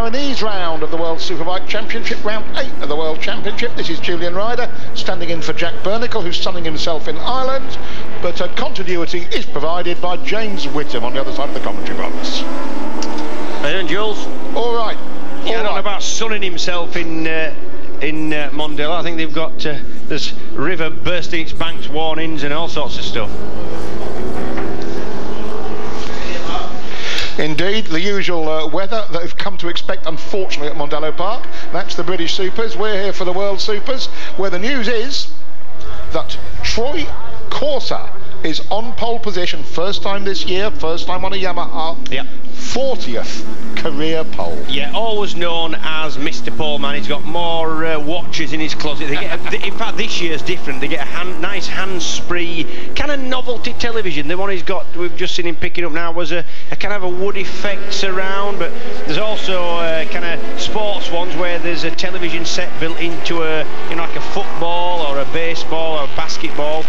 Taiwanese round of the World Superbike Championship, round 8 of the World Championship. This is Julian Ryder standing in for Jack Bernicle, who's sunning himself in Ireland, but continuity is provided by James Whittam on the other side of the commentary box. How you doing, Jules? All right. Yeah, I don't know about sunning himself in Mondial. I think they've got this river bursting its banks warnings and all sorts of stuff. Indeed, the usual weather that we've come to expect, unfortunately, at Mondello Park. That's the British Supers. We're here for the World Supers, where the news is that Troy Corser is on pole position, first time this year, first time on a Yamaha. Yep. 40th career pole. Yeah, always known as Mr. Pole Man. He's got more watches in his closet. They get in fact, this year's different. They get a nice hands-free kind of novelty television. The one he's got, we've just seen him picking up now, was a kind of a wood effect surround, but there's also kind of sports ones where there's a television set built into a, you know, like a football or a baseball or a basketball,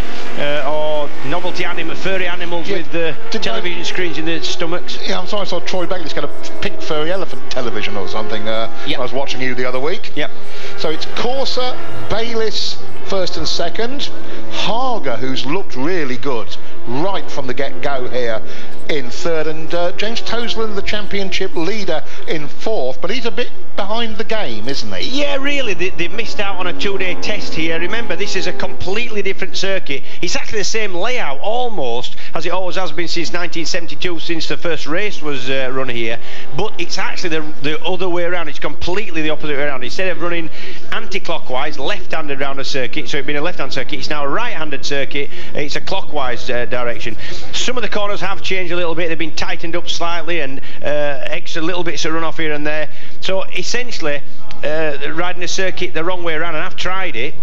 or novelty furry animals with the television screens in their stomachs. Yeah, I'm sorry, I saw Troy Bayliss got a pink furry elephant television or something. Yep. I was watching you the other week. Yep. So it's Corser, Bayliss first and second, Haga, who's looked really good right from the get-go here, in third, and James Toseland, the championship leader, in fourth, but he's a bit behind the game, isn't he? Yeah, really, they missed out on a two-day test here. Remember, this is a completely different circuit. It's actually the same layout, almost, as it always has been since 1972, since the first race was run here, but it's actually the other way around. It's completely the opposite way around. Instead of running anti-clockwise, left-handed around a circuit, so it'd been a left-hand circuit, it's now a right-handed circuit. It's a clockwise direction. Some of the corners have changed a little bit. They've been tightened up slightly, and extra little bits of runoff here and there. So essentially, riding a circuit the wrong way around, and I've tried it.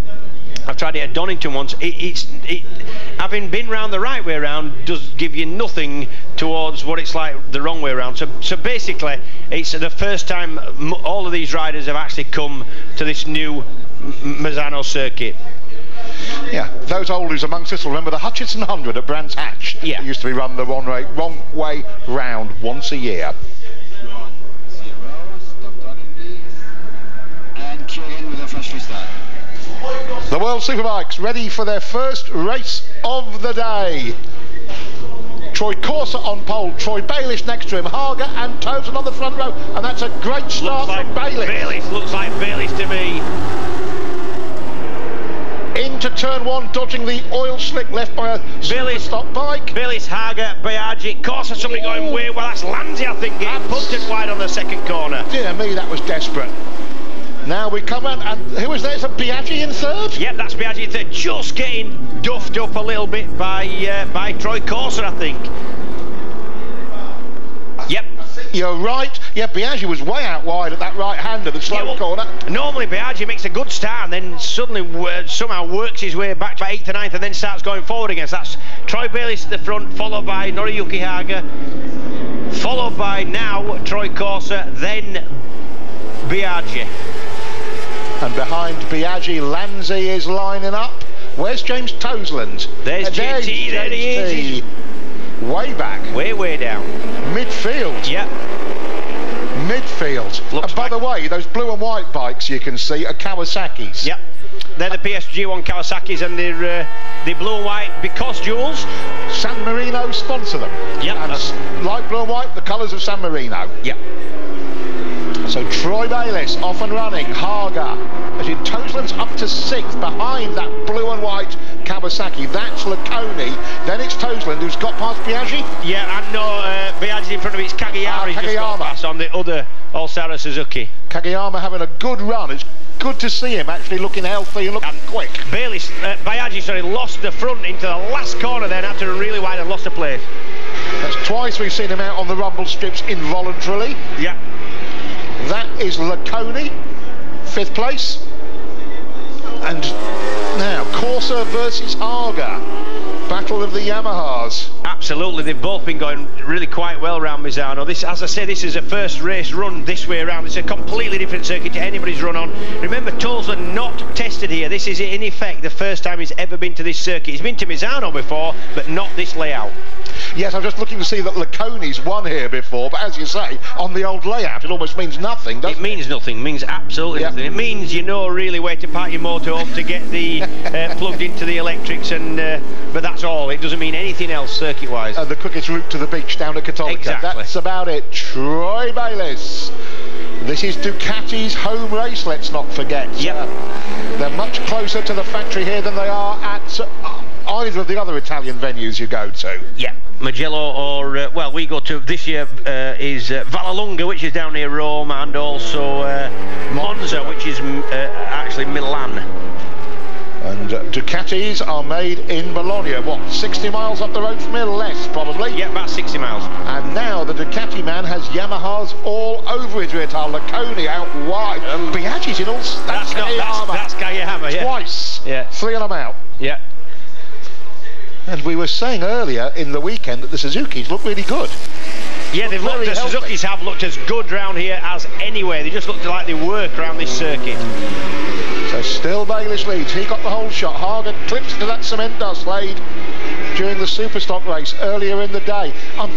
I've tried it at Donington once. Having been round the right way around does give you nothing towards what it's like the wrong way around. So basically, it's the first time all of these riders have actually come to this new Misano circuit. Yeah, those oldies amongst us will remember the Hutchinson 100 at Brands Hatch. Yeah. It used to be run the wrong way round once a year. And cue in with a fresh restart. The World Superbikes ready for their first race of the day. Troy Corser on pole, Troy Bayliss next to him, Haga and Toseland on the front row, and that's a great start from Bayliss. Looks like Bayliss to me. Into turn one, dodging the oil slick left by a Superstock bike. Bayliss, Haga, Biaggi, Corser, somebody going way, well that's Lanzi, I think, getting punted wide on the second corner. Dear me, that was desperate. Now we come on, and who was there? Is it Biaggi in third? Yep, that's Biaggi in third, just getting duffed up a little bit by Troy Corser, I think. Yep. You're right. Yeah, Biaggi was way out wide at that right-hander, the slow corner. Normally Biaggi makes a good start and then suddenly somehow works his way back to 8th and 9th and then starts going forward again. So that's Troy Bayliss at the front, followed by Noriyuki Haga, followed by now Troy Corser, then Biaggi. And behind Biaggi, Lanzi is lining up. Where's James Toseland? There's JT, there he is. Way back. Way down. Midfield. Yep. Midfield. Looks and by the way, those blue and white bikes you can see are Kawasaki's. Yep. They're the PSG1 Kawasaki's, and they're blue and white because, Jules, San Marino sponsor them. Yep. And light blue and white, the colours of San Marino. Yep. So Troy Bayliss off and running, Haga, as in Toseland's up to 6th behind that blue and white Kawasaki. That's Laconi. Then it's Toseland who's got past Biaggi. Yeah, and no, Biaggi in front of it. It's Kageyama. He's just got past on the other All-Star Suzuki. Kageyama having a good run. It's good to see him actually looking healthy and looking quick. Biaggi lost the front into the last corner then after a really wide and lost a place. That's twice we've seen him out on the rumble strips involuntarily. Yeah. That is Laconi, 5th place. And now Corser versus Haga. battle of the Yamahas. Absolutely, they've both been going really quite well around Misano. This, as I say, this is a first race run this way around. It's a completely different circuit to anybody's run on. Remember, Toseland not tested here. This is in effect the first time he's ever been to this circuit. He's been to Misano before, but not this layout. Yes, I'm just looking to see that Laconi's won here before, but as you say, on the old layout, it almost means nothing, doesn't it? It means nothing, means absolutely nothing. It means you know really where to park your motorhome to get the plugged into the electrics, and but that's all. It doesn't mean anything else circuit-wise. The quickest route to the beach down at Cattolica. Exactly. That's about it. Troy Bayliss. This is Ducati's home race, let's not forget. Yep. They're much closer to the factory here than they are at either of the other Italian venues you go to. Yeah, Mugello or, well, we go to this year is Vallelunga, which is down near Rome, and also Monza, which is actually Milan. And Ducatis are made in Bologna, what, 60 miles up the road from here? Less, probably. Yeah, about 60 miles. And now the Ducati man has Yamahas all over his rear tire. Laconi out wide. Biaggi's in all... That's Kayama, yeah. Twice. Yeah. 3 of them out. Yeah. And we were saying earlier in the weekend that the Suzuki's look really good. Yeah, they've looked, the Suzuki's have looked as good round here as anywhere. They just looked like they work around this circuit. So still Bayliss leads. He got the whole shot. Harger clips to that cement dust laid during the Superstock race earlier in the day. I'm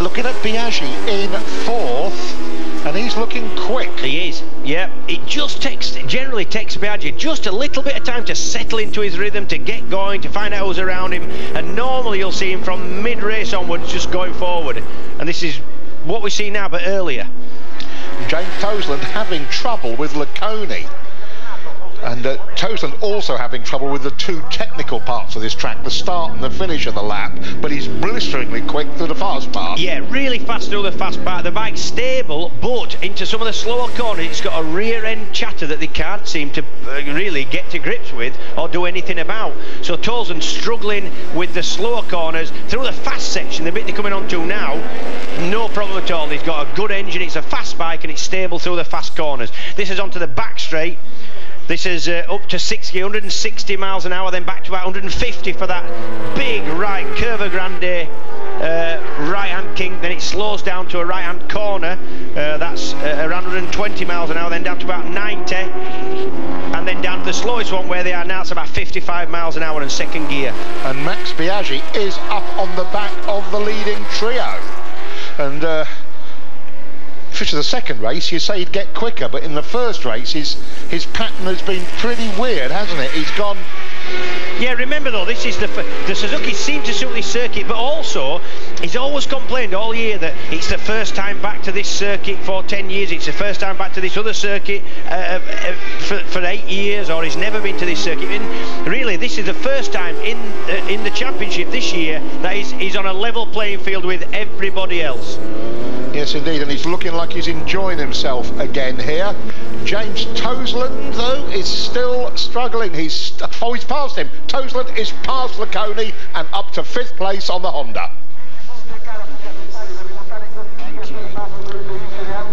looking at Biaggi in 4th, and he's looking quick. He is, yeah. It just generally takes Biaggi just a little bit of time to settle into his rhythm, to get going, to find out who's around him, and normally you'll see him from mid-race onwards just going forward. And this is what we see now, but earlier. James Toseland having trouble with Laconi. And Toseland also having trouble with the 2 technical parts of this track, the start and the finish of the lap, but he's blisteringly quick through the fast part. Yeah, really fast through the fast part. The bike's stable, but into some of the slower corners it's got a rear end chatter that they can't seem to really get to grips with or do anything about. So Toseland struggling with the slower corners. Through the fast section, the bit they're coming onto now, no problem at all. He's got a good engine, it's a fast bike, and it's stable through the fast corners. This is onto the back straight. This is up to 160 miles an hour, then back to about 150 for that big right Curva Grande right-hand kink. Then it slows down to a right-hand corner. That's around 120 miles an hour, then down to about 90. And then down to the slowest one where they are now, it's about 55 miles an hour in second gear. And Max Biaggi is up on the back of the leading trio. And if it's the second race, you say he'd get quicker, but in the first race, his pattern has been pretty weird, hasn't it? He's gone... Yeah, remember though, this is the Suzuki seem to suit this circuit, but also he's always complained all year that it's the first time back to this circuit for 10 years, it's the first time back to this other circuit for 8 years, or he's never been to this circuit. And really, this is the first time in the championship this year that he's on a level playing field with everybody else. Yes, indeed, and he's looking like he's enjoying himself again here. James Toseland, though, is still struggling. He's passed him. Toseland is past Laconi and up to 5th place on the Honda.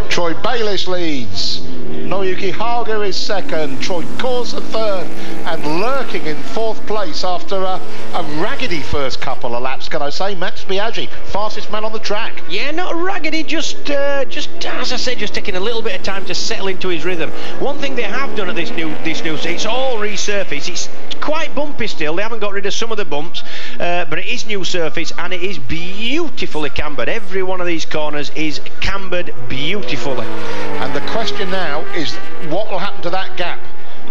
Troy Bayliss leads. Noriyuki Haga is 2nd, Troy Corsa 3rd, and lurking in 4th place after a raggedy first couple of laps, can I say. Max Biaggi, fastest man on the track. Yeah, not raggedy, just as I said, just taking a little bit of time to settle into his rhythm. One thing they have done at this new it's all resurfaced. It's quite bumpy still. They haven't got rid of some of the bumps, but it is new surface and it is beautifully cambered. Every one of these corners is cambered beautifully. And the question now is, what will happen to that gap?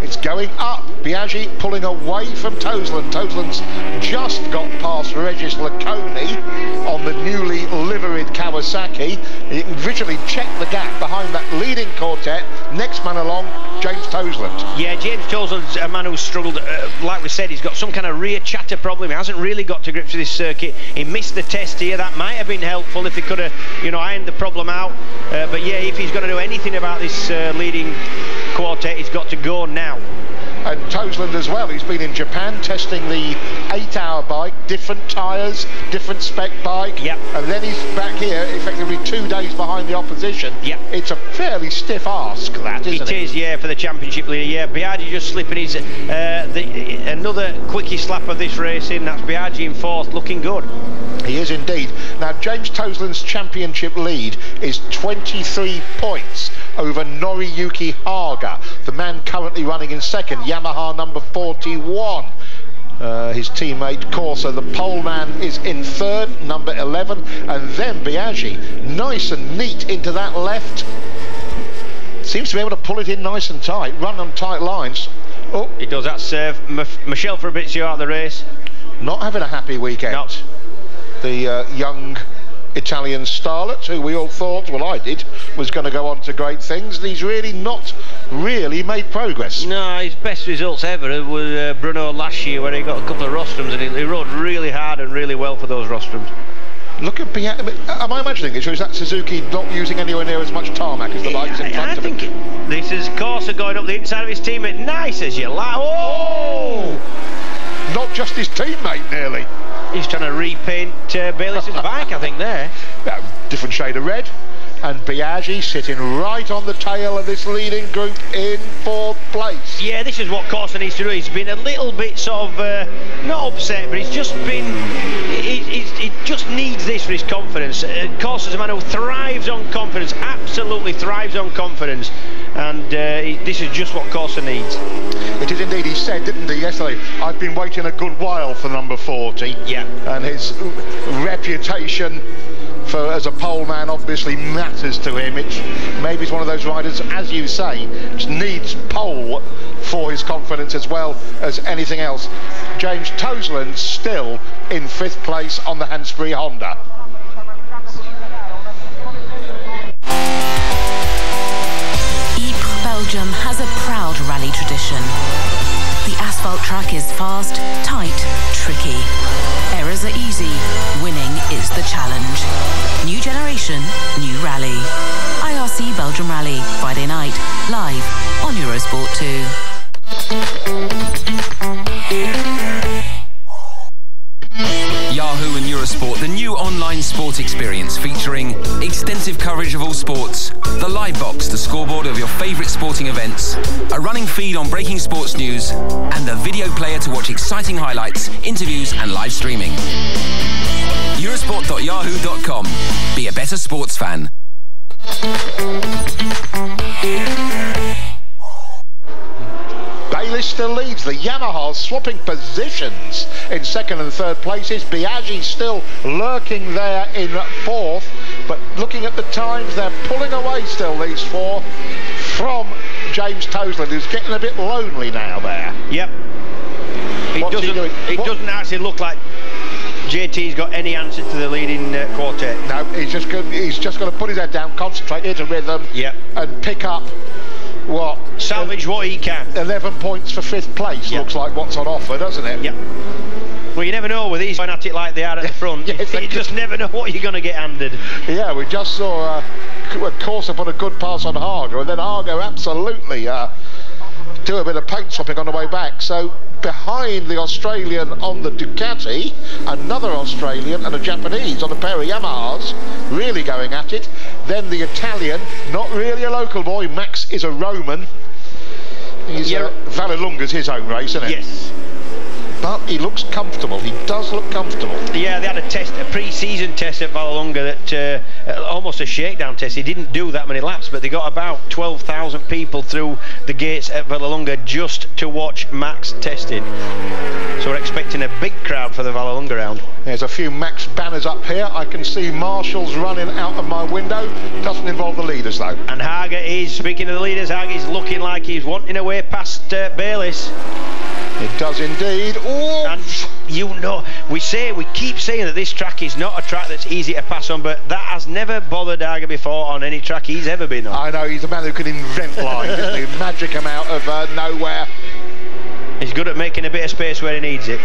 It's going up. Biaggi pulling away from Toseland. Toseland's just got past Regis Laconi on the newly liveried Kawasaki. You can visually check the gap behind that leading quartet. Next man along, James Toseland. Yeah, James Toseland's a man who's struggled, like we said, he's got some kind of rear chatter problem. He hasn't really got to grips with this circuit. He missed the test here. That might have been helpful if he could have, you know, ironed the problem out. But yeah, if he's going to do anything about this leading quartet, he's got to go now. And Toseland as well, he's been in Japan testing the 8-hour bike, different tyres, different spec bike. Yep. And then he's back here, effectively 2 days behind the opposition. Yep. It's a fairly stiff ask, that, isn't it? It is, yeah, for the championship leader. Yeah, Biaggi just slipping his another quickie slap of this race in. That's Biaggi in 4th, looking good. He is indeed. Now, James Toseland's championship lead is 23 points over Noriyuki Haga, the man currently running in 2nd, Yamaha number 41. His teammate Corsa, the pole man, is in 3rd, number 11, and then Biaggi, nice and neat into that left. Seems to be able to pull it in nice and tight, run on tight lines. Oh, He does that serve. Michel Fabrizio out of the race. not having a happy weekend. No. The young Italian starlet, who we all thought, well I did, was going to go on to great things, and he's really not really made progress. No, his best results ever were Brno last year, where he got a couple of rostrums, and he rode really hard and really well for those rostrums. Look at Biaggi. Am I imagining it, or is that Suzuki not using anywhere near as much tarmac as the bikes in front of him? I think this is Corsa going up the inside of his teammate, nice as you like. Oh! Not just his teammate, nearly. He's trying to repaint Bayliss' bike, I think, there. Different shade of red. And Biaggi sitting right on the tail of this leading group in 4th place. Yeah, this is what Corsa needs to do. He's been a little bit sort of, not upset, but he's just been, he just needs this for his confidence. Corsa's a man who thrives on confidence, absolutely thrives on confidence. And this is just what Corsa needs. It is indeed. He said, didn't he, yesterday, I've been waiting a good while for number 40. Yeah. And his reputation for as a pole man obviously matters to him. Maybe he's one of those riders, as you say, which needs pole for his confidence as well as anything else. James Toseland still in 5th place on the Hansbury Honda. Ypres, Belgium has a proud rally tradition. The asphalt track is fast, tight, tricky. Errors are easy, winning is the challenge. New generation, new rally. IRC Belgium Rally, Friday night, live on Eurosport 2. Yahoo and Eurosport, the new online sport experience featuring extensive coverage of all sports, the live box, the scoreboard of your favourite sporting events, a running feed on breaking sports news, and the video player to watch exciting highlights, interviews and live streaming. Eurosport.yahoo.com. Be a better sports fan. Bayliss still leads. The Yamaha swapping positions in 2nd and 3rd places. Biaggi still lurking there in 4th, but looking at the times, they're pulling away still, these 4, from James Toseland, who's getting a bit lonely now there. Yep. It doesn't actually look like JT's got any answer to the leading quartet. No, he's just going to put his head down, concentrate, hit a rhythm, Yep. and pick up what? Salvage what he can. 11 points for 5th place, Yep. looks like what's on offer, doesn't it? Yep. Well, you never know with these going at it like they are at the front. Yes, you just never know what you're going to get handed. Yeah, we just saw a course up on a good pass on Haga, and then Haga absolutely do a bit of paint swapping on the way back. So behind the Australian on the Ducati, another Australian and a Japanese on a pair of Yamahas, really going at it. Then the Italian, not really a local boy, Max is a Roman. He's Vallelunga's his own race, isn't it? Yes. But he looks comfortable. He does look comfortable. Yeah, they had a pre-season test at Vallelunga that almost a shakedown test. He didn't do that many laps, but they got about 12,000 people through the gates at Vallelunga just to watch Max testing. So we're expecting a big crowd for the Vallelunga round. There's a few Max banners up here. I can see marshals running out of my window. Doesn't involve the leaders though. And Haga is, speaking of the leaders, Haga is looking like he's wanting a way past Bayliss. It does indeed. Ooh. And you know, we keep saying that this track is not a track that's easy to pass on, but that has never bothered Haga before on any track he's ever been on. I know, he's a man who can invent lines, isn't he? Magic him out of nowhere. He's good at making a bit of space where he needs it.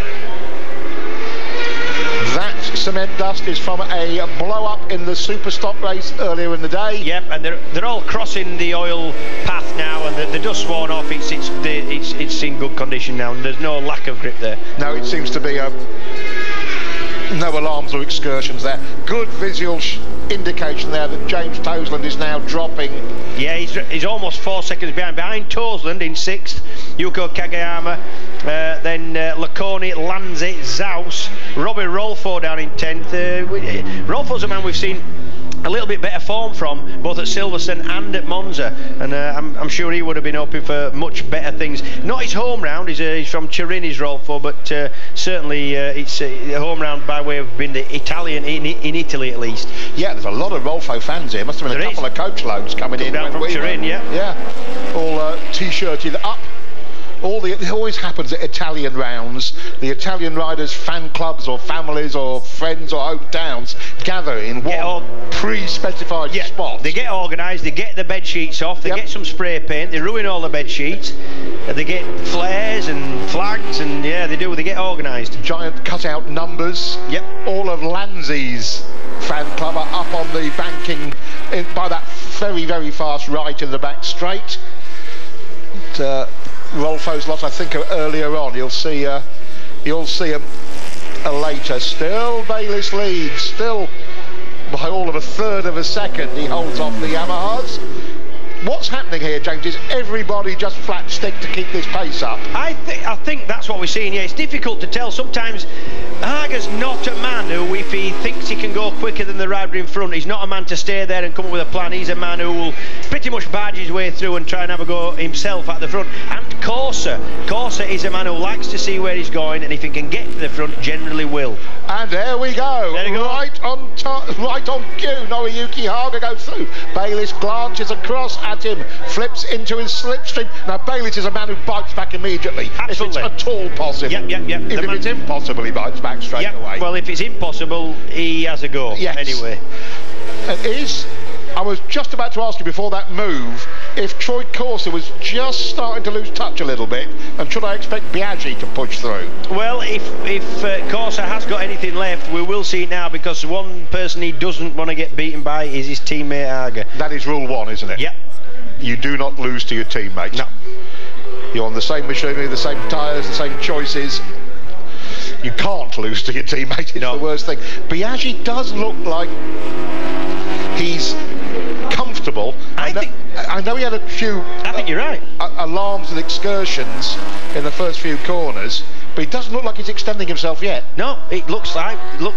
That cement dust is from a blow-up in the super stock race earlier in the day. Yep, and they're all crossing the oil path now, and the dust's worn off. It's in good condition now, and there's no lack of grip there. No, it seems to be no alarms or excursions there. Good visual indication there that James Toseland is now dropping. Yeah, he's almost 4 seconds behind Toseland in 6th, Yuko Kagayama, then Laconi, Lanzi, Zaus, Robbie Rolfo down in 10th. Rolfo's a man we've seen a little bit better form from, both at Silverstone and at Monza, and I'm sure he would have been hoping for much better things. Not his home round, he's from Turin, his Rolfo, but certainly it's a home round by way of being the Italian in Italy at least. Yeah, there's a lot of Rolfo fans here. Must have been a couple of coach loads coming in down from Turin, yeah, all t-shirted up. It always happens at Italian rounds. The Italian riders' fan clubs or families or friends or hometowns gather in one pre-specified spot. They get organised, they get the bed sheets off, they get some spray paint, they ruin all the bed sheets, they get flares and flags, and yeah, they get organised. Giant cut-out numbers. Yep. All of Lanzi's fan club are up on the banking by that very, very fast right in the back straight. Rolfo's lot, I think, earlier on. You'll see him later. Still Bayliss leads, still by all of a third of a second. He holds off the Yamahas. What's happening here, James, is everybody just flat stick to keep this pace up? I think that's what we're seeing, yeah. It's difficult to tell. Sometimes Haga's not a man who, if he thinks he can go quicker than the rider in front, he's not a man to stay there and come up with a plan. He's a man who will pretty much barge his way through and try and have a go himself at the front. And Corsa is a man who likes to see where he's going, and if he can get to the front, generally will. And there we go. Right on cue. Noriyuki Haga goes through. Bayliss glances across at him, flips into his slipstream. Now Bayliss is a man who bites back immediately. Absolutely. If it's at all possible. Yep. Even if it's impossible, he bites back straight away. Well, if it's impossible, he has a go. Yes. Anyway. I was just about to ask you before that move if Troy Corsa was just starting to lose touch a little bit, and should I expect Biaggi to push through? Well, if Corsa has got anything left, we will see it now, because one person he doesn't want to get beaten by is his teammate Haga. That is rule 1, isn't it? Yep. You do not lose to your teammates. No. You're on the same machinery, the same tyres, the same choices. You can't lose to your teammate. It's the worst thing. Biaggi does look like he's comfortable. I know he had a few I think you're right. alarms and excursions in the first few corners, but he doesn't look like he's extending himself yet. No, it looks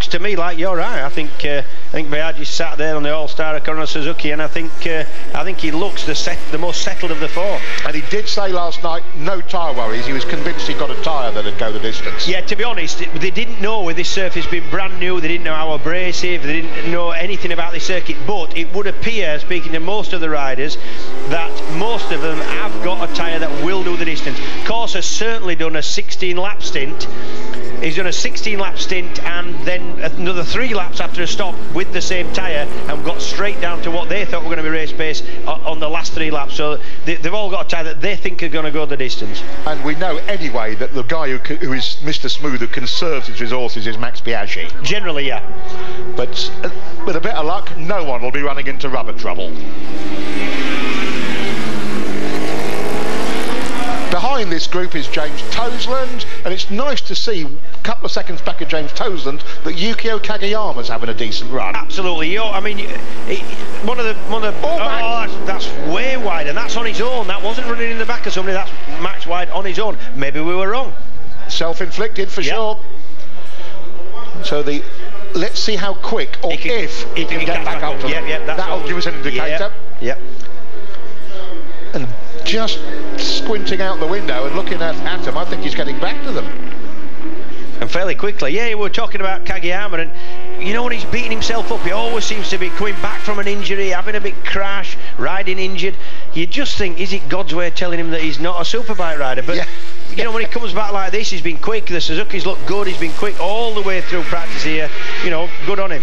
to me like you're right. I think Biaggi sat there on the All-Star Kono Suzuki, and I think he looks the most settled of the four. And he did say last night, no tyre worries. He was convinced he got a tyre that'd go the distance. Yeah, to be honest, they didn't know with this surface being brand new. They didn't know how abrasive. They didn't know anything about this circuit. But it would appear, speaking to most of the riders, that most of them have got a tyre that will do the distance. Corsa's certainly done a 16-lap stint. He's done a 16-lap stint and then another 3 laps after a stop with the same tyre, and got straight down to what they thought were going to be race pace on the last 3 laps. So they've all got a tyre that they think are going to go the distance. And we know anyway that the guy who is Mr. Smooth, who conserves his resources, is Max Biaggi. Generally, yeah. But with a bit of luck, no one will be running into rubber trouble. Behind this group is James Toseland, and it's nice to see a couple of seconds back of James Toseland that Yukio Kagayama's having a decent run. Absolutely. I mean, one of the that's way wide, and that's on his own. That wasn't running in the back of somebody. That's max wide on his own. Maybe we were wrong. Self-inflicted for sure. So let's see how quick, or if he can get back up to them. That'll give us an indicator. Yep. And just squinting out the window and looking at him, I think he's getting back to them. And fairly quickly. Yeah, we were talking about Kagayama, and you know, when he's beating himself up, he always seems to be coming back from an injury, having a big crash, riding injured. You just think, is it God's way of telling him that he's not a superbike rider? But you know, when he comes back like this, he's been quick. The Suzuki's look good. He's been quick all the way through practice here. You know, good on him.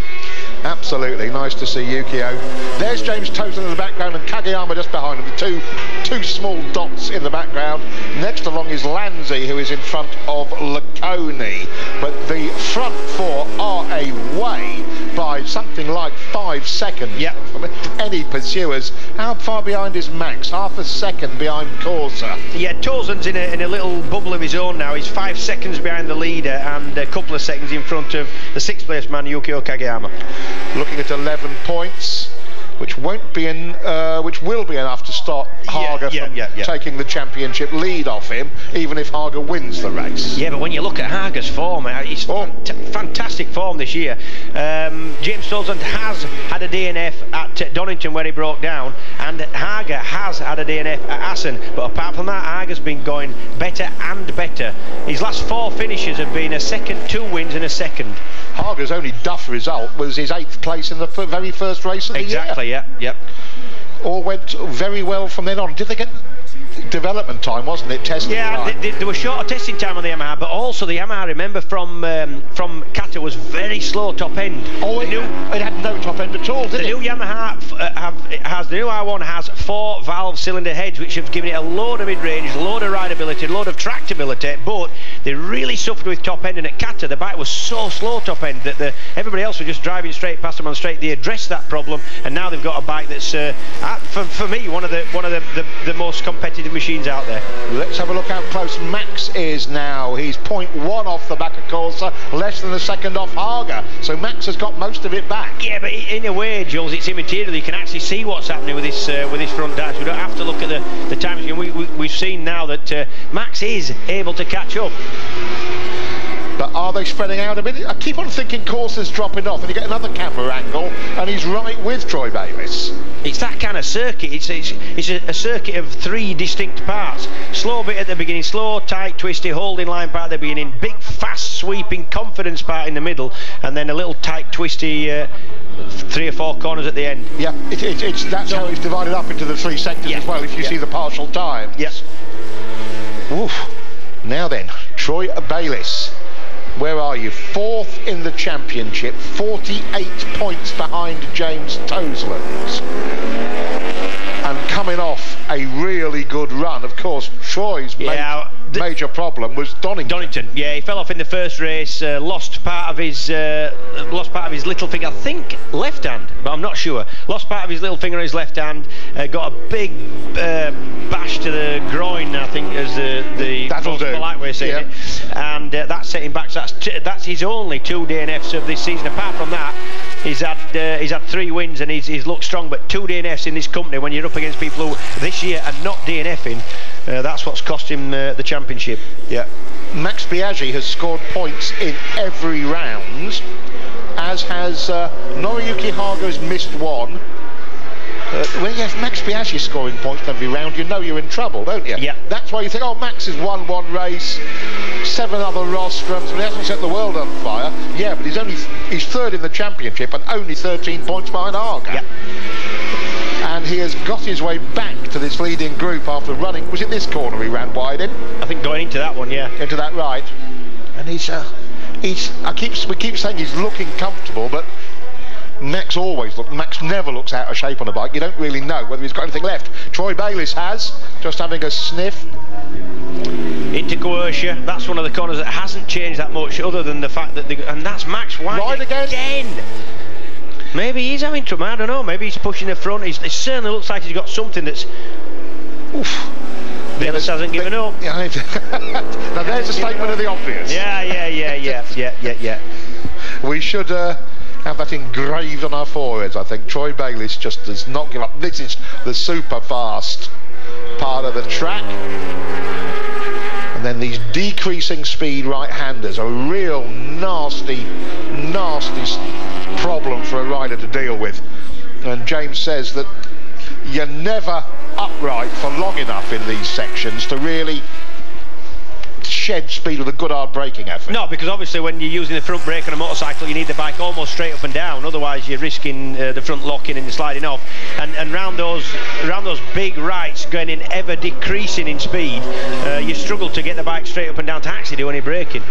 Absolutely, nice to see Yukio. There's James Tozen in the background and Kageyama just behind him, the two small dots in the background. Next along is Lanzi, who is in front of Laconi. But the front four are away by something like 5 seconds. Yep. From any pursuers. How far behind is Max? Half a second behind Corsa. Yeah, Tozen's in a little bubble of his own now. He's 5 seconds behind the leader and a couple of seconds in front of the 6th place man, Yukio Kageyama. Looking at 11 points, which will be enough to stop Haga from taking the championship lead off him, even if Haga wins the race. Yeah, but when you look at Haga's form, it's fantastic form this year. James Tozen has had a DNF at Donington where he broke down, and Haga has had a DNF at Assen, but apart from that, Haga's been going better and better. His last 4 finishes have been a second, 2 wins and a second. Haga's only duff result was his 8th place in the very first race of the year. Exactly, yep. All went very well from then on. Did they get development time, wasn't it? Testing time. There was shorter testing time on the Yamaha, but also the Yamaha, remember, from Kata was very slow top end. Oh, it had no top end at all, did it? The new Yamaha the new R1 has 4 valve cylinder heads, which have given it a load of mid-range, load of rideability, load of tractability, but they really suffered with top end, and at Kata the bike was so slow top end that everybody else was just driving straight past them on straight. They addressed that problem, and now they've got a bike that's for me one of the most competitive machines out there. Let's have a look how close Max is now. He's 0.1 off the back of Corsa, less than a second off Haga, so Max has got most of it back. Yeah, but in a way, Jules, it's immaterial. You can actually see what's happening with this front dash. We don't have to look at the times. We've seen now that Max is able to catch up. But are they spreading out a bit? I keep on thinking Corsa's dropping off, and you get another camera angle, and he's right with Troy Bayliss. It's that kind of circuit. It's a circuit of 3 distinct parts. Slow bit at the beginning, slow, tight, twisty, holding line part at the beginning, big, fast, sweeping, confidence part in the middle, and then a little tight, twisty 3 or 4 corners at the end. Yeah, that's how it's divided up into the 3 sectors as well, if you see the partial times. Yes. Oof. Now then, Troy Bayliss. Where are you? 4th in the championship, 48 points behind James Toseland. And coming off a really good run. Of course, Troy's major problem was Donington. Yeah, he fell off in the first race, lost part of his little finger, I think left hand, but I'm not sure. Lost part of his little finger on his left hand, got a big bash to the groin, I think, as the polite way of saying it, and that set him back. So that's his only 2 DNFs of this season. Apart from that, he's had 3 wins and he's looked strong, but 2 DNFs in this company, when you're up against people who this year are not DNFing, that's what's cost him the championship. Yeah. Max Biaggi has scored points in every round, as has Noriyuki Haga has missed 1. When you have Max Biaggi scoring points in every round, you know you're in trouble, don't you? Yeah. That's why you think, oh, Max has won 1 race, 7 other rostrums, but he hasn't set the world on fire. Yeah, but he's 3rd in the championship and only 13 points behind Haga. Yeah. And he has got his way back to this leading group after running. Was it this corner he ran wide in? I think going into that one, yeah. Into that right. And we keep saying he's looking comfortable, but Max never looks out of shape on a bike. You don't really know whether he's got anything left. Troy Bayliss has, just having a sniff. Into Coercia, that's one of the corners that hasn't changed that much, other than the fact that and that's Max wide again. Maybe he's having trouble, I don't know, maybe he's pushing the front. It certainly looks like he's got something that's... Oof. Bayliss hasn't given up. Now there's a statement of the obvious. Yeah. We should have that engraved on our foreheads, I think. Troy Bayliss just does not give up. This is the super fast part of the track. And then these decreasing speed right-handers are a real nasty problem for a rider to deal with. And James says that you're never upright for long enough in these sections to really shed speed with a good hard braking effort. No, because obviously when you're using the front brake on a motorcycle, you need the bike almost straight up and down, otherwise you're risking the front locking and sliding off. And round those big rights going in, ever decreasing in speed, you struggle to get the bike straight up and down to actually do any braking.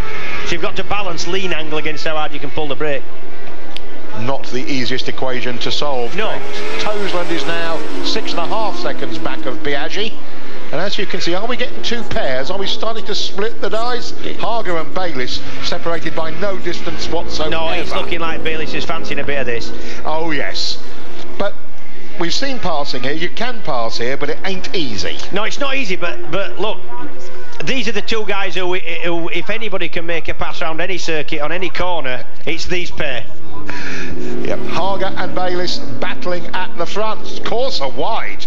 So you've got to balance lean angle against how hard you can pull the brake. not the easiest equation to solve. No. Toseland is now 6.5 seconds back of Biaggi. And as you can see, are we getting two pairs? Are we starting to split the dice? Haga and Bayliss separated by no distance whatsoever. No, it's looking like Bayliss is fancying a bit of this. Oh, yes. But we've seen passing here. You can pass here, but it ain't easy. No, it's not easy, but look, these are the two guys who, if anybody can make a pass around any circuit, on any corner, it's these pair. Yep. Haga and Bayliss battling at the front. Course are wide.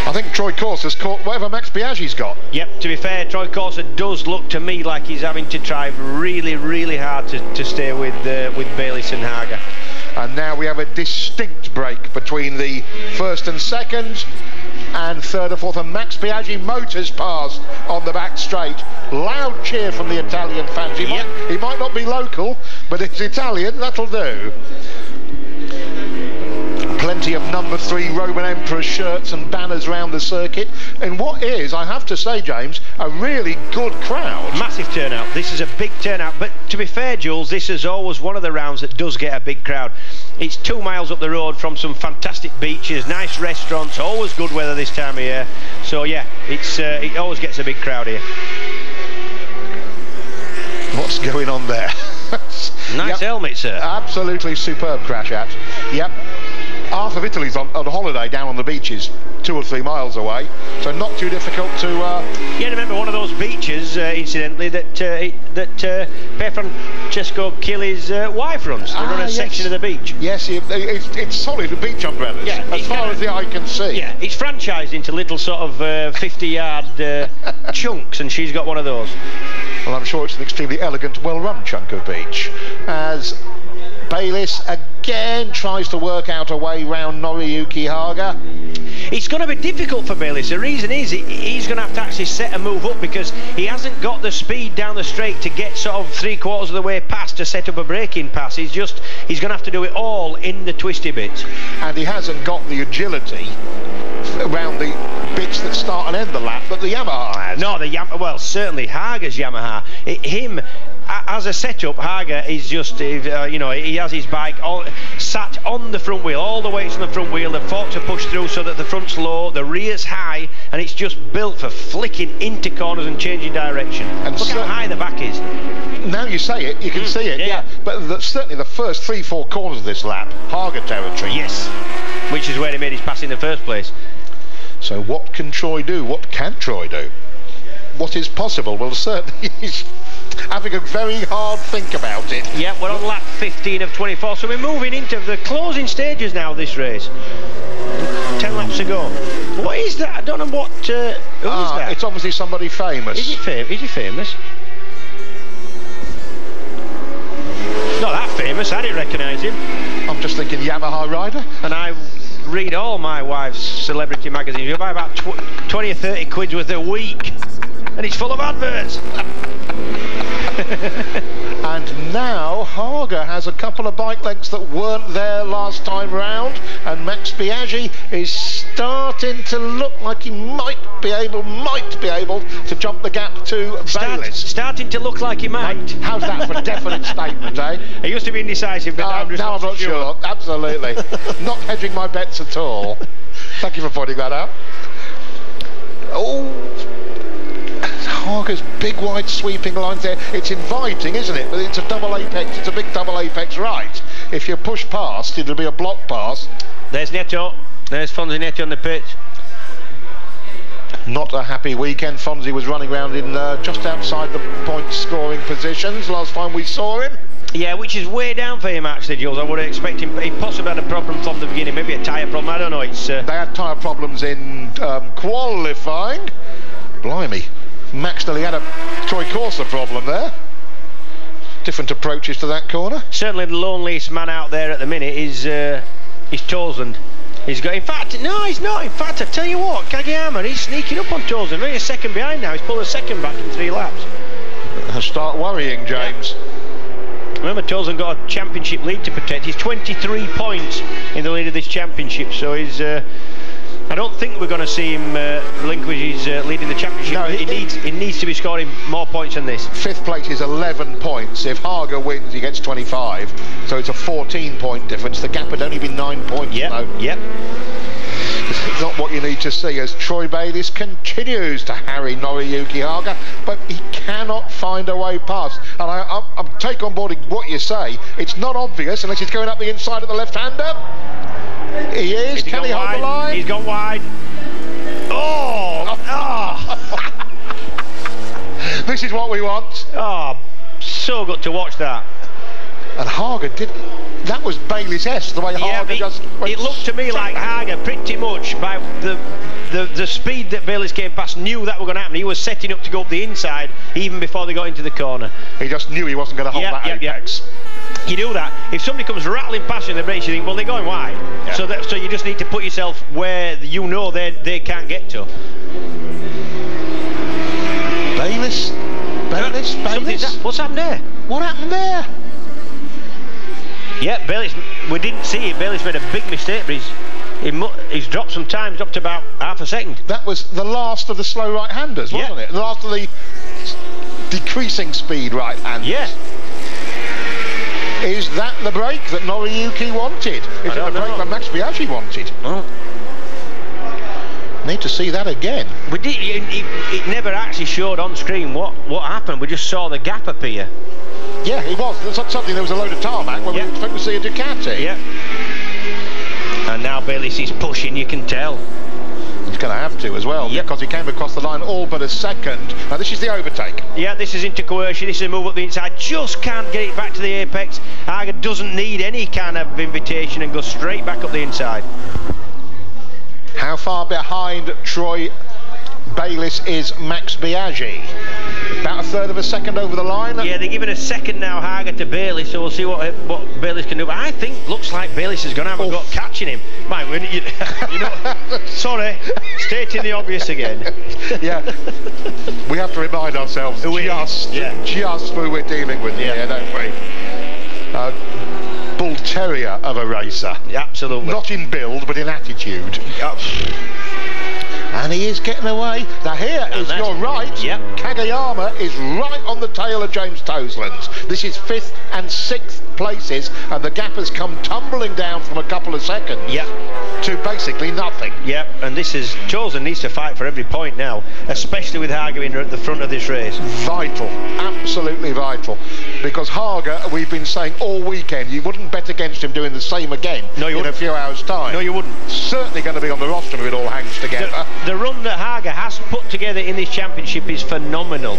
I think Troy Corser's caught whatever Max Biaggi's got. Yep, to be fair, Troy Corser does look to me like he's having to try really, really hard to stay with Bayliss and Haga. And now we have a distinct break between the first and second, and third and fourth, and Max Biaggi motors past on the back straight. Loud cheer from the Italian fans. He might not be local, but it's Italian, that'll do. Plenty of number 3 Roman Emperor shirts and banners around the circuit, and what is, I have to say, James, a really good crowd. Massive turnout. This is a big turnout, but to be fair, Jules, this is always one of the rounds that does get a big crowd. It's 2 miles up the road from some fantastic beaches, nice restaurants, always good weather this time of year. So yeah, it always gets a big crowd here. What's going on there? Nice helmet, sir. Absolutely superb crash at. Yep. Half of Italy's on holiday down on the beaches, 2 or 3 miles away, so not too difficult to... Yeah, remember one of those beaches, incidentally, that Per Francesco Chili's wife runs. They run a section of the beach. Yes, it's solid with beach umbrellas, yeah, as far as the eye can see. Yeah, it's franchised into little sort of 50-yard chunks, and she's got one of those. Well, I'm sure it's an extremely elegant, well-run chunk of beach. As Bayliss again tries to work out a way round Noriyuki Haga. It's going to be difficult for Bayliss. The reason is he's going to have to actually set a move up, because he hasn't got the speed down the straight to get sort of 3/4 of the way past to set up a braking pass. He's going to have to do it all in the twisty bits. And he hasn't got the agility around the bits that start and end the lap that the Yamaha has. No, well, certainly Haga's Yamaha. As a setup, Haga is just, you know, he has his bike sat on the front wheel, all the weights on the front wheel, the forks are pushed through so that the front's low, the rear's high, and it's just built for flicking into corners and changing direction. And look how high the back is. Now you say it, you can see it, yeah. But certainly the first 3-4 corners of this lap, Haga territory. Yes, which is where he made his pass in the first place. So what can Troy do? What can Troy do? What is possible? Well, certainly he's having a very hard think about it. Yeah, we're on lap 15 of 24, so we're moving into the closing stages now of this race. 10 laps to go. What is that? I don't know what... who is that? It's obviously somebody famous. Is he famous? Not that famous, I didn't recognise him. I'm just thinking Yamaha rider. And I read all my wife's celebrity magazines. You buy about 20 or 30 quid worth a week, and it's full of adverts. And now Haga has a couple of bike lengths that weren't there last time round, and Max Biaggi is starting to look like he might be able to jump the gap to Bayliss. Starting to look like he might. How's that for a definite statement, eh? He used to be indecisive, but now I'm not sure. Absolutely. Not hedging my bets at all. Thank you for pointing that out. Oh, Haga's big wide sweeping lines there. It's inviting, isn't it? But it's a double apex. It's a big double apex right. If you push past, it'll be a block pass. There's Neto. There's Fonzie Neto on the pitch. Not a happy weekend. Fonzie was running around in just outside the point scoring positions last time we saw him. Yeah, which is way down for him actually, Jules. I would have expected him. He possibly had a problem from the beginning, maybe a tyre problem. I don't know. It's they had tyre problems in qualifying. Blimey, Max nearly had a Troy Corser problem there. Different approaches to that corner. Certainly the loneliest man out there at the minute is Toseland. He's got, in fact, no, he's not. In fact, I tell you what, Kageyama, he's sneaking up on Toseland. Really a second behind now. He's pulled a second back in 3 laps. Start worrying, James. Yeah. Remember, Toseland got a championship lead to protect. He's 23 points in the lead of this championship, so he's I don't think we're going to see him relinquish his lead in the championship. No, he needs to be scoring more points than this. 5th place is 11 points. If Haga wins, he gets 25. So it's a 14-point difference. The gap had only been 9 points. Yep. It's not what you need to see as Troy Bayliss continues to harry Noriyuki Haga, but he cannot find a way past. And I take on board what you say. It's not obvious unless he's going up the inside of the left-hander. He is. Can he hold the line? He's gone wide. This is what we want. Oh, so good to watch that. And Haga did. That was Bayliss-esque, the way Haga just went. It looked to me like Haga, pretty much by the speed that Bayliss came past, knew that was going to happen. He was setting up to go up the inside even before they got into the corner. He just knew he wasn't going to hold that apex. You do that. If somebody comes rattling past you in the race, you think, well, they're going wide. Yeah. So you just need to put yourself where you know they can't get to. Bayliss. What's happened there? What happened there? Yeah, Bayliss. We didn't see it. Bayliss made a big mistake, but he's dropped some time. He's dropped about half a second. That was the last of the slow right-handers, wasn't it? The last of the decreasing speed right-handers. Yeah. Is that the break that Noriyuki wanted? Is it the break that Max Biaggi wanted? Oh. Need to see that again. We did. It never actually showed on screen what happened. We just saw the gap appear. Yeah, it was. Suddenly there was a load of tarmac when we were expecting to see a Ducati. Yeah. And now Bayliss is pushing, you can tell. He's going to have to as well, because he came across the line all but a second. Now this is the overtake. Yeah, this is into coercion. This is a move up the inside. Just can't get it back to the apex. Haga doesn't need any kind of invitation and goes straight back up the inside. How far behind Troy Bayliss is Max Biaggi? About a third of a second over the line. Yeah, they're giving a second now, Haga to Bayliss, so we'll see what Bayliss can do. But I think looks like Bayliss is going to have a go catching him. You know, sorry, stating the obvious again. Yeah, we have to remind ourselves just who we're dealing with here, don't we? Bull terrier of a racer. Absolutely. Not in build, but in attitude. And he is getting away. Now here is, you're right, Kagayama is right on the tail of James Toseland. This is 5th and 6th places, and the gap has come tumbling down from a couple of seconds to basically nothing. Yep, and this is, Toseland needs to fight for every point now, especially with Haga in at the front of this race. Vital, absolutely vital. Because Haga, we've been saying all weekend, you wouldn't bet against him doing the same again in a few hours' time. No, you wouldn't. Certainly going to be on the roster if it all hangs together. The run that Haga has put together in this championship is phenomenal.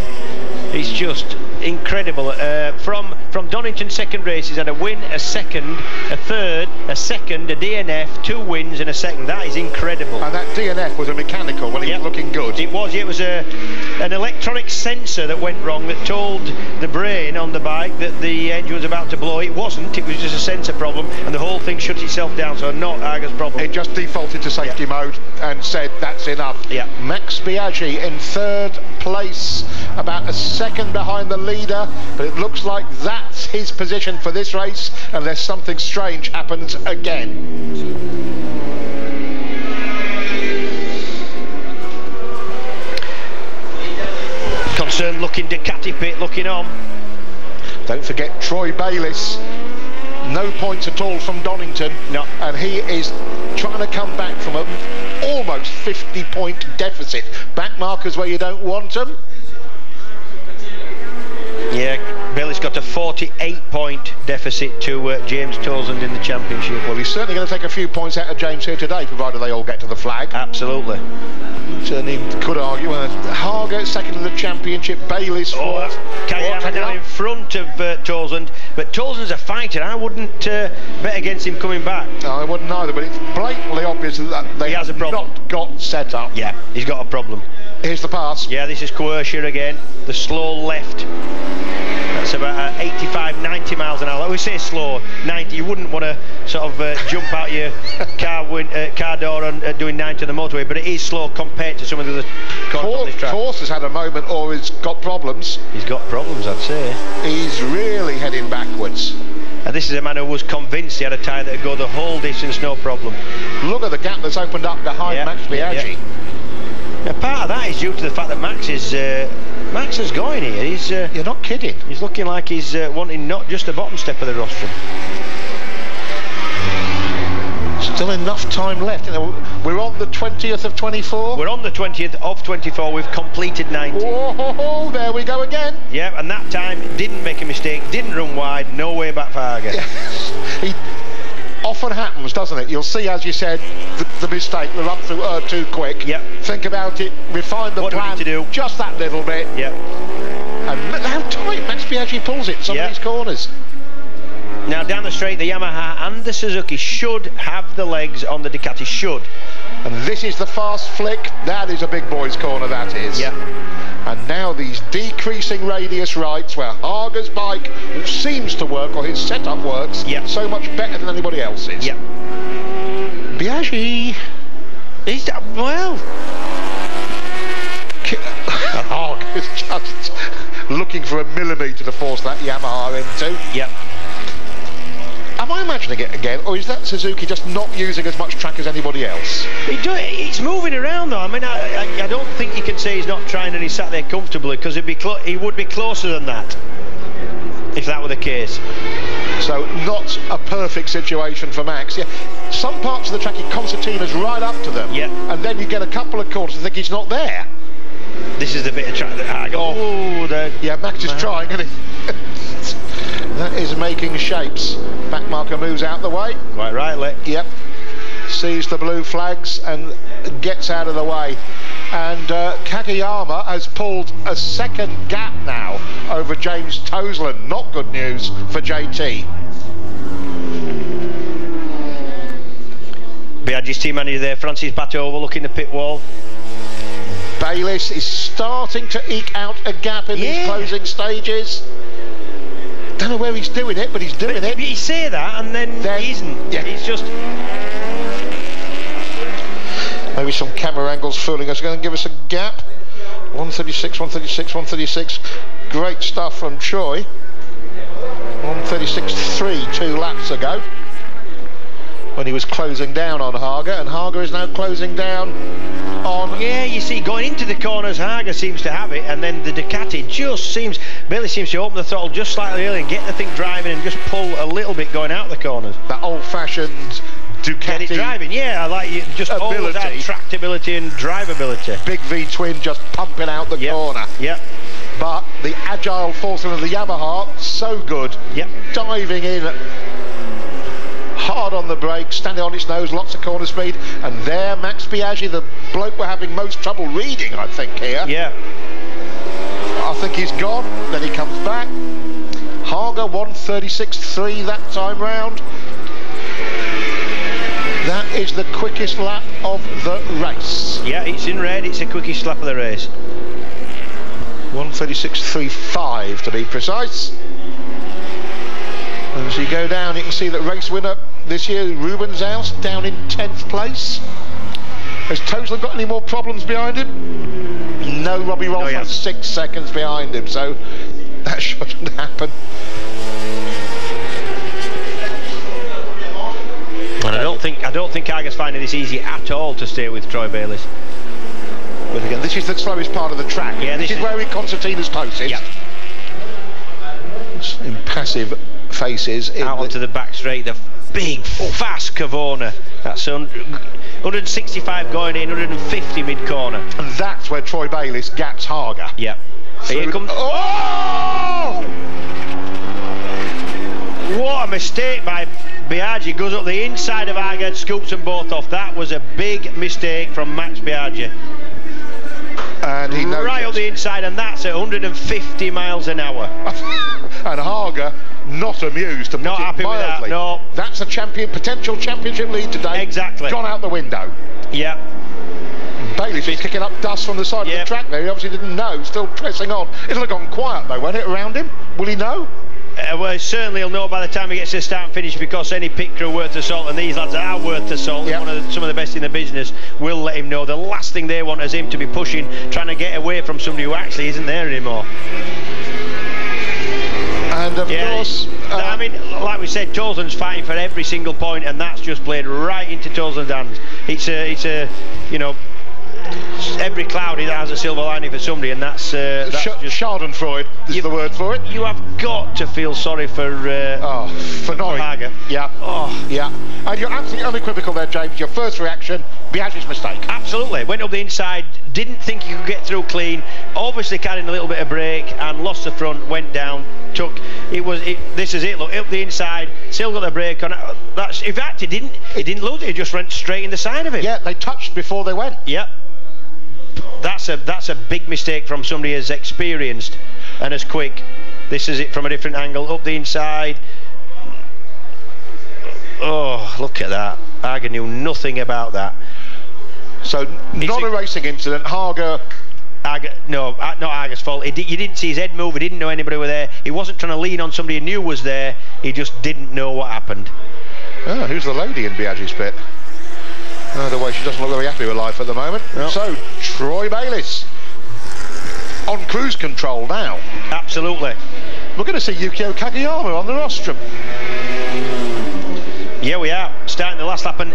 It's just incredible. From Donington's second race, he's had a win, a second, a third, a second, a DNF, 2 wins and a second. That is incredible. And that DNF was a mechanical when he was looking good. It was. It was an electronic sensor that went wrong that told the brain on the bike that the engine was about to blow. It wasn't. It was just a sensor problem, and the whole thing shut itself down. So not Haga's problem. It just defaulted to safety mode and said that's enough. Yeah. Max Biaggi in 3rd place, about a second behind the leader, but it looks like that's his position for this race unless something strange happens again. Concerned looking Ducati pit looking on. Don't forget Troy Bayliss, no points at all from Donington. No. And he is trying to come back from an almost 50-point deficit. Back markers where you don't want them. Yeah, Bayliss got a 48-point deficit to James Toseland in the championship. Well, he's certainly going to take a few points out of James here today, provided they all get to the flag. Absolutely. Certainly could argue. Haga second in the championship, Bayliss fourth. Kagayama down in front of Toseland, but Toseland's a fighter. I wouldn't bet against him coming back. No, I wouldn't either, but it's blatantly obvious that they have not got set up. Yeah, he's got a problem. Here's the pass. Yeah, this is Coercia again. The slow left. That's about 85, 90 miles an hour. Like we say slow, 90. You wouldn't want to sort of jump out your car door and doing 90 on the motorway, but it is slow compared to some of the other corners on this track. Force has had a moment, or he's got problems. He's got problems, I'd say. He's really heading backwards. And this is a man who was convinced he had a tyre that would go the whole distance, no problem. Look at the gap that's opened up behind Max Biaggi. Now, part of that is due to the fact that Max is going here. He's You're not kidding. He's looking like he's wanting not just the bottom step of the rostrum. Still enough time left. You know, we're on the 20th of 24. We're on the 20th of 24. We've completed 90. Oh, there we go again. Yeah, and that time didn't make a mistake, didn't run wide, no way back for Harger. He often happens, doesn't it? You'll see, as you said, the mistake, the run through too quick. Yep. Think about it, refine the plan. What do we need to do? Just that little bit. Yep. And look how tight Max Biaggi pulls it in some of these corners. Now down the straight, the Yamaha and the Suzuki should have the legs on the Ducati, should. And this is the fast flick. That is a big boys corner, that is. Yeah. And now these decreasing radius rights where Harger's bike seems to work, or his setup works, so much better than anybody else's. Yeah. Biaggi. He's, well. Harger's just looking for a millimetre to force that Yamaha into. Yep. Am I imagining it again, or is that Suzuki just not using as much track as anybody else? It's moving around though. I mean, I don't think you can say he's not trying and he sat there comfortably, because he would be closer than that if that were the case. So not a perfect situation for Max. Yeah, some parts of the track he concertinas right up to them, and then you get a couple of corners and think he's not there. This is the bit of track that I go. Oh, yeah, Max is trying, isn't he? That is making shapes. Backmarker moves out the way. Quite rightly. Yep. Sees the blue flags and gets out of the way. And Kageyama has pulled a second gap now over James Toseland. Not good news for JT. Biaggi's team manager there, Francis Bateau, overlooking the pit wall. Bayliss is starting to eke out a gap in these closing stages. Don't know where he's doing it, but he's doing it. You say that and then he isn't. Yeah. He's just... Maybe some camera angles fooling us. Going to give us a gap. 136, 136, 136. Great stuff from Troy. 136.3 2 laps ago, when he was closing down on Harger, and Harger is now closing down on... Yeah, you see, going into the corners, Harger seems to have it, and then the Ducati just seems... Billy seems to open the throttle just slightly early and get the thing driving and just pull a little bit going out the corners. That old-fashioned Ducati... Get it driving, yeah, I like you, just always have tractability and drivability. Big V-twin just pumping out the corner. Yep. But the agile force of the Yamaha, so good. Yep. Diving in hard on the brake, standing on its nose, lots of corner speed, and there Max Biaggi, the bloke we're having most trouble reading, I think, here. Yeah. I think he's gone, then he comes back. Harger 136.3 that time round. That is the quickest lap of the race. Yeah, it's in red, it's the quickest lap of the race. 136.35 to be precise. And as you go down, you can see that race winner this year, Rubenzaus, down in 10th place. Has Toseland got any more problems behind him? No, Robbie Rolfman 6 seconds behind him, so that shouldn't happen. And I don't think Harger's finding this easy at all to stay with Troy Bayliss. But again, this is the slowest part of the track. Yeah, this is where concertina's closest. Yeah. Impassive faces out onto the back straight, the big fast Cavona. That's 165 going in, 150 mid corner, and that's where Troy Bayliss gaps Harger. Yeah. Here comes. Oh! What a mistake by Biaggi. Goes up the inside of Harger, scoops them both off. That was a big mistake from Max Biaggi. And he knows right up the inside, and that's at 150 miles an hour. And Harger not amused, to put not it happy mildly. with that, no. That's a potential championship lead today. Exactly. Gone out the window. Yeah. Bailey's just kicking up dust from the side of the track there. He obviously didn't know, still pressing on. It'll have gone quiet though, won't it, around him? Will he know? Well, certainly he'll know by the time he gets to the start and finish, because any pit crew worth the salt, and these lads are worth the salt, some of the best in the business, will let him know. The last thing they want is him to be pushing, trying to get away from somebody who actually isn't there anymore. And of course, I mean, like we said, Toseland's fighting for every single point, and that's just played right into Toseland's hands. It's a, you know, every cloud has a silver lining for somebody, and that's just Schadenfreude is the word for it. You have got to feel sorry for Norrie. Haga. Yeah. Oh. Yeah. And you're absolutely unequivocal there, James. Your first reaction, Biaggi's mistake. Absolutely. Went up the inside, didn't think he could get through clean, obviously carrying a little bit of brake, and lost the front, went down, this is it, look, up the inside, still got the brake on. In fact, he didn't lose it, he just went straight in the side of it. Yeah, they touched before they went. Yep. That's a big mistake from somebody as experienced and as quick. This is it from a different angle, up the inside. Oh, look at that. Haga knew nothing about that. So, not a racing incident. Haga, no, not Haga's fault. You didn't see his head move, he didn't know anybody was there. He wasn't trying to lean on somebody he knew was there, he just didn't know what happened. Oh, who's the lady in Biaggi's pit? The way she doesn't look very happy with life at the moment. Nope. So, Troy Bayliss on cruise control now. Absolutely. We're going to see Yukio Kageyama on the rostrum. Yeah, we are. Starting the last lap, and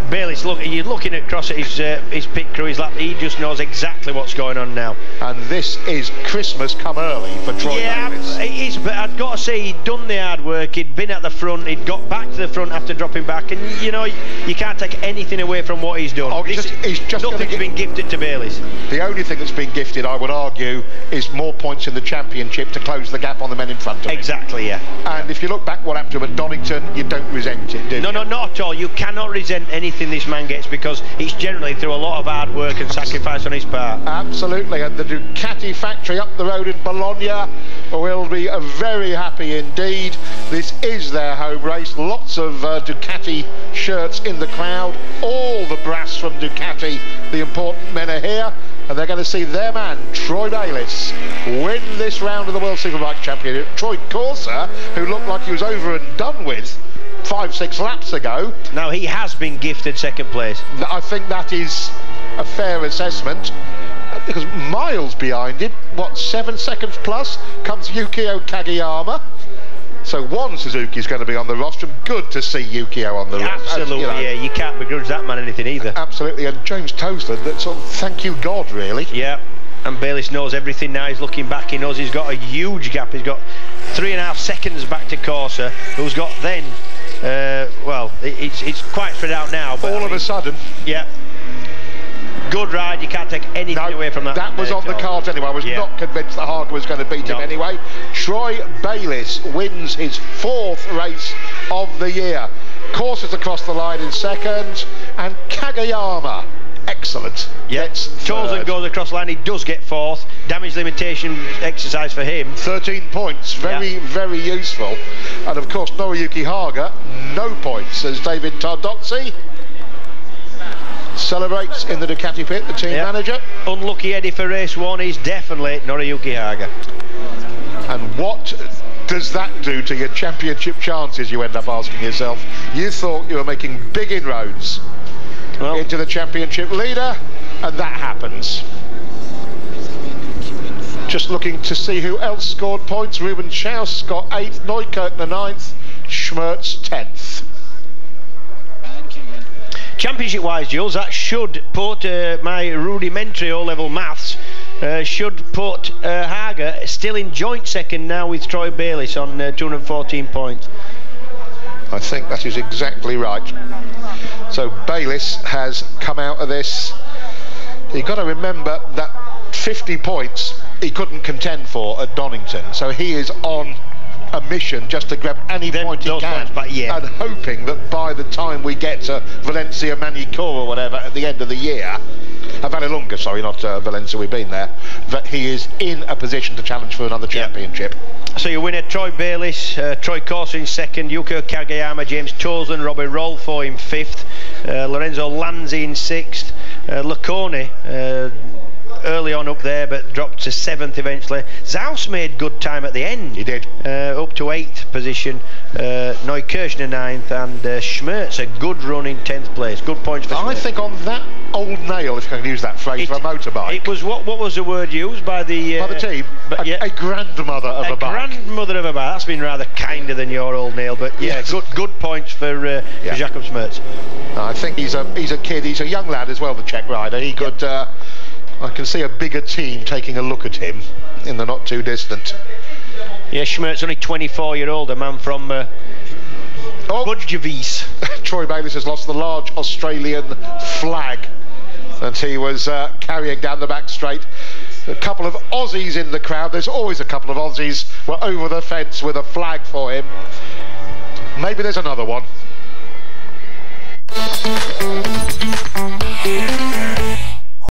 Bayliss, look, you're looking across at his pit crew, his lap, he just knows exactly what's going on now. And this is Christmas come early for Troy Bayliss. It is, but I've got to say, he'd done the hard work, he'd been at the front, he'd got back to the front after dropping back, and you know, you can't take anything away from what he's done. Oh, he's just nothing's been gifted to Bayliss. The only thing that's been gifted, I would argue, is more points in the championship to close the gap on the men in front of him. Exactly, yeah. And if you look back what happened to him at Donington, you don't resent it, do you? No, not at all. You cannot resent anything this man gets, because it's generally through a lot of hard work and sacrifice on his part. Absolutely, and the Ducati factory up the road in Bologna will be very happy indeed. This is their home race. Lots of Ducati shirts in the crowd. All the brass from Ducati, the important men, are here, and they're going to see their man, Troy Bayliss, win this round of the World Superbike Championship. Troy Corser, who looked like he was over and done with 5-6 laps ago. Now he has been gifted second place. I think that is a fair assessment, because miles behind him, what, 7 seconds plus, comes Yukio Kageyama. So one Suzuki's going to be on the rostrum. Good to see Yukio on the rostrum. Absolutely, yeah, you can't begrudge that man anything either. Absolutely, and James Toseland, that sort of thank you God, really. Yeah, and Bayliss knows everything now. He's looking back, he knows he's got a huge gap. He's got 3.5 seconds back to Corser, who's got then well, it's quite spread out now, but all of a sudden, yeah, good ride. You can't take anything away from that. That was on the cards anyway. I was not convinced that Haga was going to beat him anyway. Troy Bayliss wins his 4th race of the year. Corser's across the line in second, and Kageyama, excellent. Yes, Toseland goes across the line. He does get 4th. Damage limitation exercise for him. 13 points, very useful. And of course, Noriyuki Haga, no points, as David Tardozzi celebrates in the Ducati pit, the team manager. Unlucky Eddie for race 1, he's definitely Noriyuki Haga. And what does that do to your championship chances, you end up asking yourself? You thought you were making big inroads into the championship leader, and that happens. Just looking to see who else scored points. Ruben Schaus got 8th, Neukirchner 9th, Schmerz 10th. Championship wise, Jules, that should put my rudimentary O-level maths should put Haga still in joint second now with Troy Bayliss on 214 points. I think that is exactly right. So Bayliss has come out of this. You've got to remember that 50 points he couldn't contend for at Donington, so he is on a mission just to grab any point he can, and hoping that by the time we get to Valencia Manicure or whatever at the end of the year, Vallelunga, sorry, not Valencia, we've been there, that he is in a position to challenge for another championship. So your winner, Troy Bayliss, Troy Corser in second, Yukio Kageyama, James Toseland, Robbie Rolfo in 5th, Lorenzo Lanzi in 6th, Laconi early on up there, but dropped to 7th eventually. Zaus made good time at the end. He did. Up to 8th position. Neukirchner 9th, and Schmerz a good run in 10th place. Good points for Schmerz. I think on that old nail, if you can use that phrase, for a motorbike. It was, what was the word used by the team? But a grandmother of a bike. A grandmother of a bike. That's been rather kinder than your old nail, but yeah, yes. good points for Jakob Schmerz. I think he's a kid. He's a young lad as well, the Czech rider. He could. I can see a bigger team taking a look at him in the not too distant. Yeah, Schmerz, only 24-year-old, a man from Budgevies. Troy Bayliss has lost the large Australian flag that he was carrying down the back straight. A couple of Aussies in the crowd. There's always a couple of Aussies were over the fence with a flag for him. Maybe there's another one.